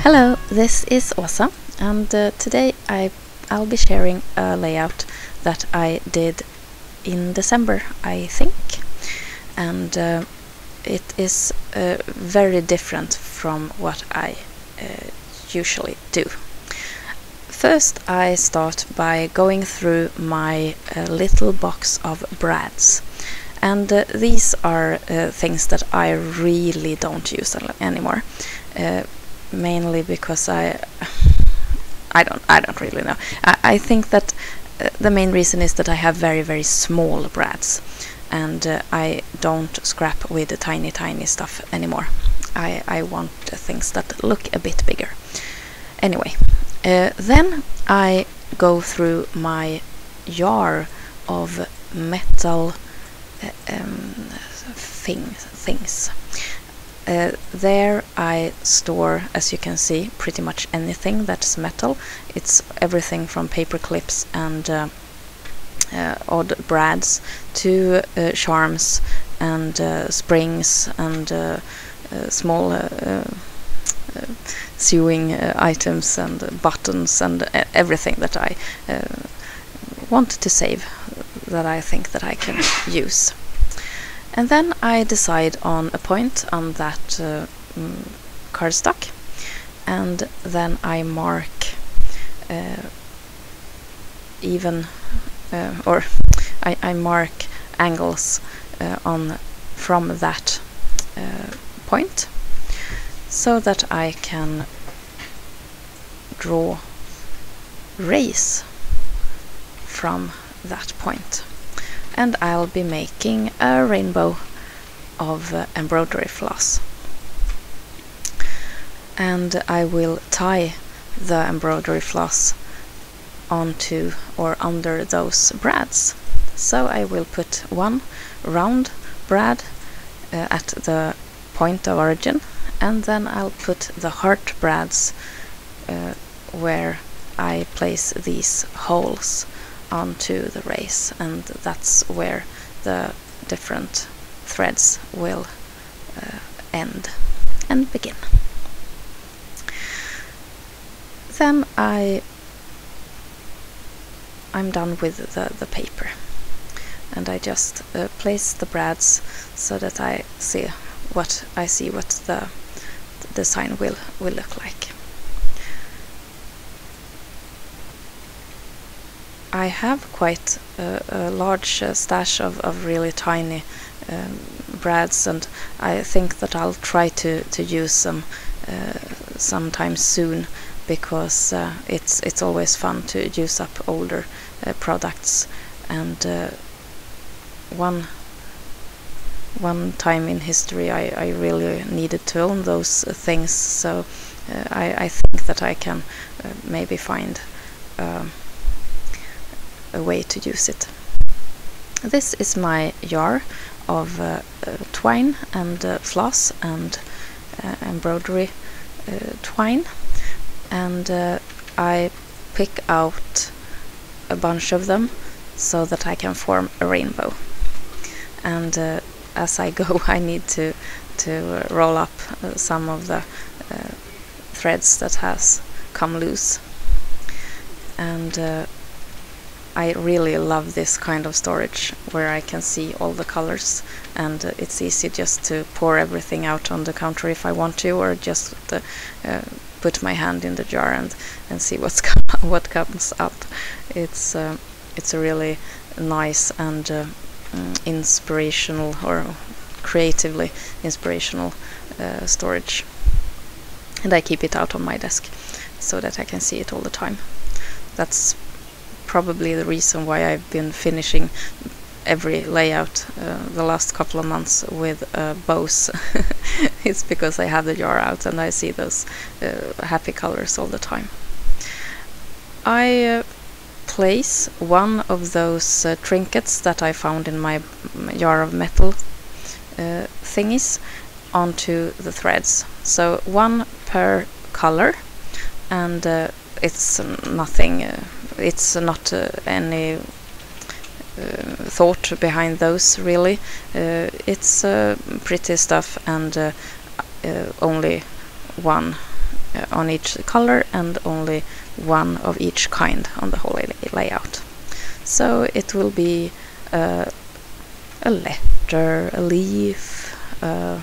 Hello, this is Åsa, and today I'll be sharing a layout that I did in December, I think, and it is very different from what I usually do. First, I start by going through my little box of brads, and these are things that I really don't use anymore. Mainly because I don't really know. I think that the main reason is that I have very small brads, and I don't scrap with the tiny stuff anymore. I want things that look a bit bigger. Anyway, then I go through my jar of metal things. There I store, as you can see, pretty much anything that's metal. It's everything from paper clips and odd brads to charms and springs and small sewing items and buttons and everything that I want to save, that I think that I can use. And then I decide on a point on that cardstock, and then I mark I mark angles from that point, so that I can draw rays from that point. And I'll be making a rainbow of embroidery floss. And I will tie the embroidery floss onto or under those brads. So I will put one round brad at the point of origin, and then I'll put the heart brads where I place these holes onto the rays, and that's where the different threads will end and begin. Then I'm done with the paper, and I just place the brads so that I see what the design will look like. I have quite a large stash of really tiny brads, and I think that I'll try to use them sometime soon, because it's always fun to use up older products. And one time in history I really needed to own those things, so I think that I can maybe find a way to use it. This is my jar of twine and floss and embroidery twine, and I pick out a bunch of them so that I can form a rainbow. And as I go, I need to roll up some of the threads that has come loose. And I really love this kind of storage where I can see all the colors, and it's easy just to pour everything out on the counter if I want to, or just put my hand in the jar and see what comes up. It's a really nice and inspirational, or creatively inspirational storage, and I keep it out on my desk so that I can see it all the time. That's probably the reason why I've been finishing every layout the last couple of months with bows. It's because I have the jar out and I see those happy colors all the time. I place one of those trinkets that I found in my jar of metal thingies onto the threads. So one per color, and it's nothing. It's not any thought behind those, really. It's pretty stuff, and only one on each color and only one of each kind on the whole layout. So it will be a letter, a leaf, a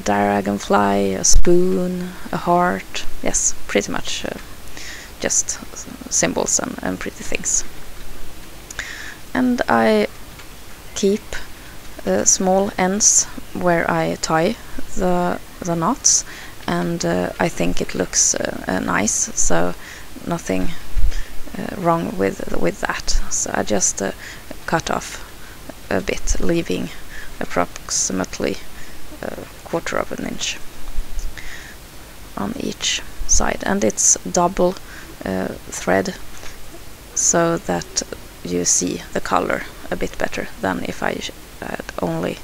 dragonfly, a spoon, a heart. Yes, pretty much just symbols and pretty things. And I keep small ends where I tie the knots, and I think it looks nice, so nothing wrong with that. So I just cut off a bit, leaving approximately a 1/4 of an inch on each side, and it's double thread so that you see the color a bit better than if I had only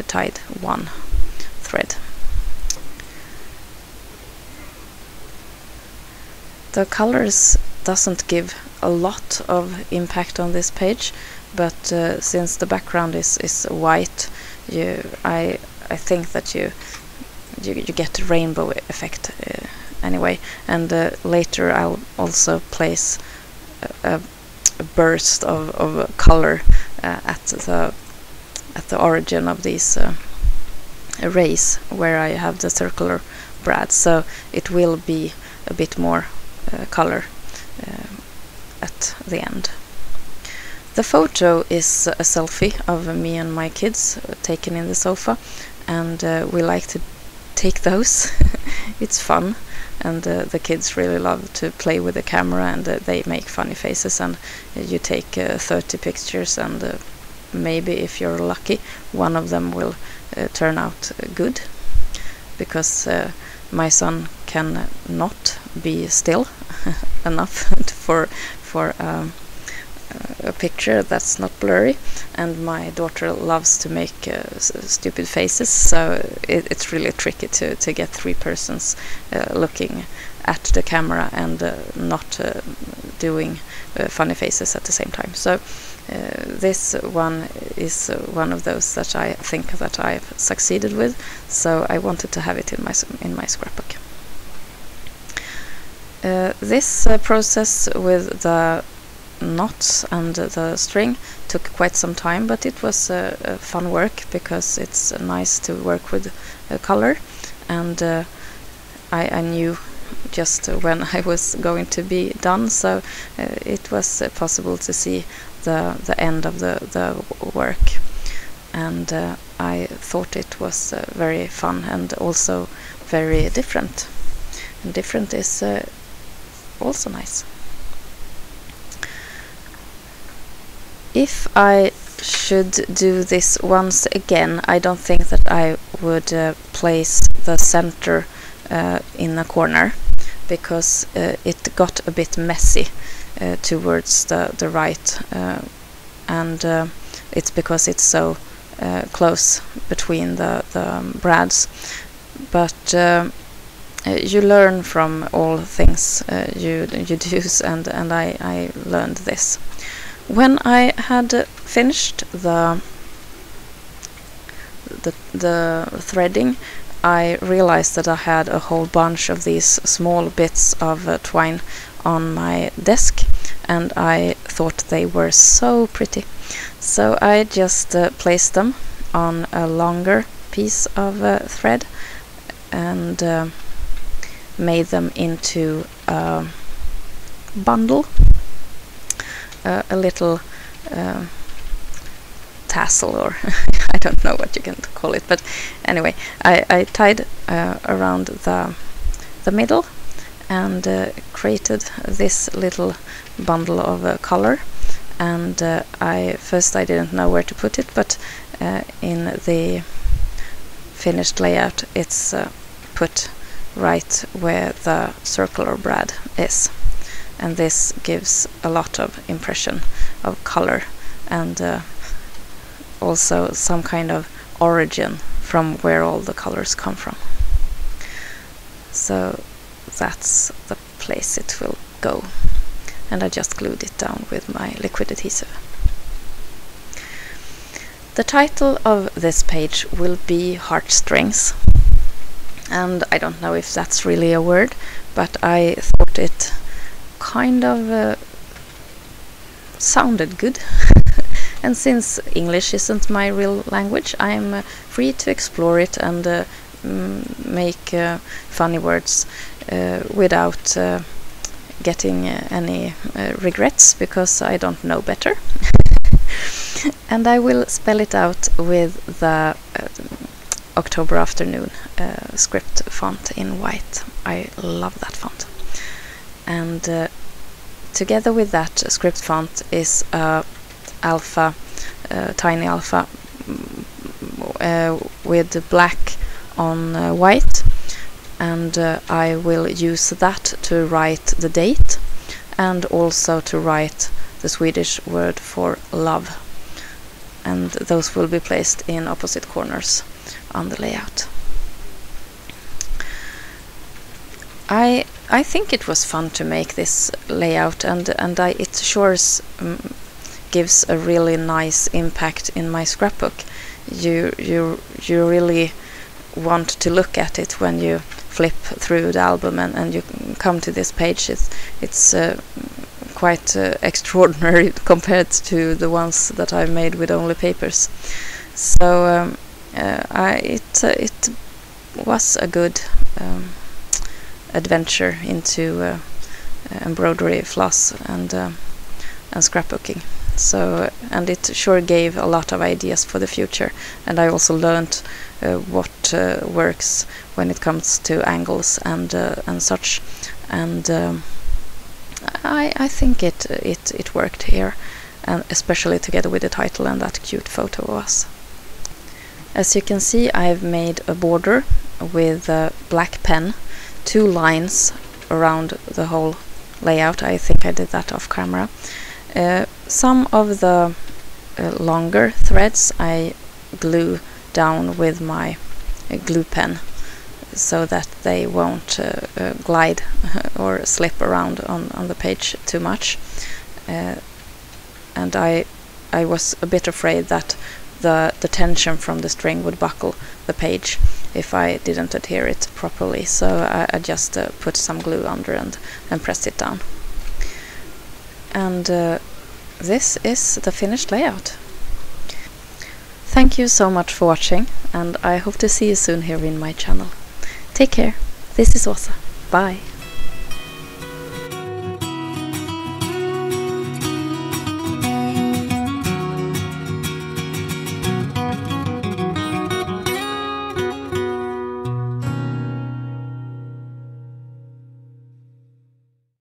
tied one thread. The colors doesn't give a lot of impact on this page, but since the background is white, I think that you get a rainbow effect anyway. And later I'll also place a burst of color at the origin of these rays where I have the circular brad, so it will be a bit more color at the end. The photo is a selfie of me and my kids taken in the sofa, and we like to take those. It's fun, and the kids really love to play with the camera, and they make funny faces, and you take 30 pictures, and maybe if you're lucky one of them will turn out good, because my son can not be still enough for a picture that's not blurry, and my daughter loves to make stupid faces, so it's really tricky to get 3 persons looking at the camera and not doing funny faces at the same time. So this one is one of those that I think that I've succeeded with, so I wanted to have it in my scrapbook. This process with the knots and the string took quite some time, but it was fun work because it's nice to work with color, and I knew just when I was going to be done, so it was possible to see the end of the work, and I thought it was very fun and also very different, and different is also nice. If I should do this once again, I don't think that I would place the center in a corner, because it got a bit messy towards the right, and it's because it's so close between the brads. But you learn from all things you do, and I learned this. When I had finished the threading, I realized that I had a whole bunch of these small bits of twine on my desk, and I thought they were so pretty. So I just placed them on a longer piece of thread and made them into a bundle, a little tassel, or I don't know what you can call it, but anyway, I tied around the middle and created this little bundle of color. And first I didn't know where to put it, but in the finished layout it's put right where the circular brad is, and this gives a lot of impression of color and also some kind of origin from where all the colors come from. So that's the place it will go, and I just glued it down with my liquid adhesive. The title of this page will be Heartstrings, and I don't know if that's really a word, but I thought it kind of sounded good. And since English isn't my real language, I'm free to explore it and make funny words without getting any regrets, because I don't know better. And I will spell it out with the October Afternoon script font in white. I love that font. And together with that script font is alpha, tiny alpha with black on white, and I will use that to write the date and also to write the Swedish word for love, and those will be placed in opposite corners on the layout. I think it was fun to make this layout, and it sure gives a really nice impact in my scrapbook. You really want to look at it when you flip through the album and you come to this page. It's quite extraordinary compared to the ones that I've made with only papers. So it was a good adventure into embroidery, floss, and scrapbooking. So, and it sure gave a lot of ideas for the future, and I also learned what works when it comes to angles and such, and I think it worked here, and especially together with the title and that cute photo of us. As you can see, I've made a border with a black pen, 2 lines around the whole layout. I think I did that off camera. Some of the longer threads I glue down with my glue pen so that they won't glide or slip around on the page too much. And I was a bit afraid that the tension from the string would buckle the page if I didn't adhere it properly, so I just put some glue under and pressed it down. And this is the finished layout. Thank you so much for watching, and I hope to see you soon here in my channel. Take care. This is Åsa. Bye.